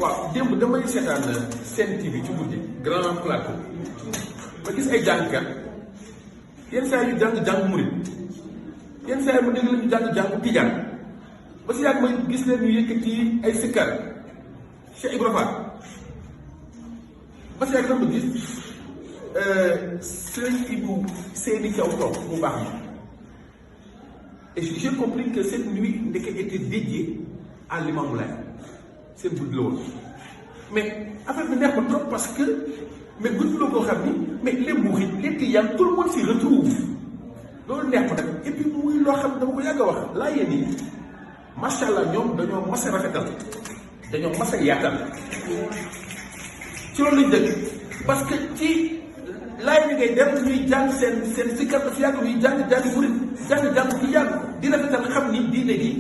waaw démb damay seetaan Sen TV ci guddi grand plateau ma gis ay jàngkat yenn saa yu jàng murit yenn saa yi ma dégg la ñu jàng tijaan ba si yàgg ma gis leen ñu yëkkati ay sikkar Cheikh Ibra Fall ba si yàgg dama gis Sëriñ Ibou Seyni Thiaw toog bu baax ma et j'ai compris que cette nuit ndeke était dédiée à Limamou Laye seen guddi la woon mais affaire bi neex ma trop parce que mais guddi la koo xam ni mais les mourides les tijaans tout le monde s'y retrouve loolu neex ma nag et puis muy loo xam dama ko yàgg a wax laa yéen yi macha allah ñoom dañoo mas a rafetal dañoo mas a yaatal ci loolu lañ dëgg parce que ci laay bi ngay dem ñuy jàng seen sikkar daf yàgg ñuy jàng murit jàng tijaan di rafetal xam ni diine gi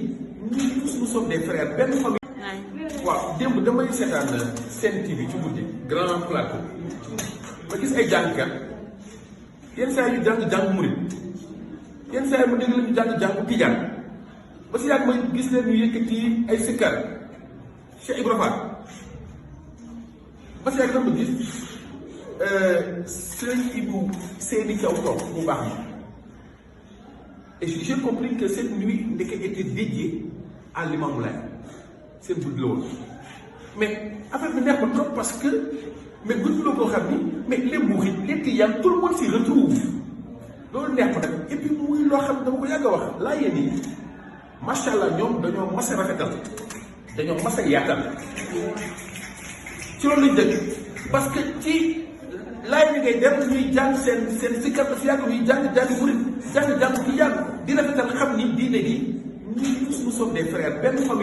ñun tous nous sommes des frères benn famille. waaw démb damay seetaan Sen TV ci guddi grand plateau ma gis ay jàngkat yenn saa yu jàng murit yenn saa yi ma dégg la ñu jàng tijaan ba si yàgg ma gis leen ñu yëkkati ay sikkar Cheikh Ibra Fall ba si yàgg dama gis Sëriñ Ibou Seyni Thiaw toog bu baax ma et j'ai compris que cette nuit ndeke était dédiée à Limamou Laye seen guddi la woon mais affaire bi neex ma trop parce que mais guddi la koo xam ni mais les mourides les tijaans tout le monde s'y retrouve loolu neex ma nag et puis muy loo xam dama ko yàgg a wax laa yéen yi macha allah ñoom dañoo mas a rafetal dañoo mas a yaatal ci loolu lañ dëgg parce que ci laay bi ngay dem ñuy jàng seen sikkar daf yàgg ñuy jàng murit jàng tijaan di rafetal xam ni diine gi ñun tous nous sommes des frères benn famille.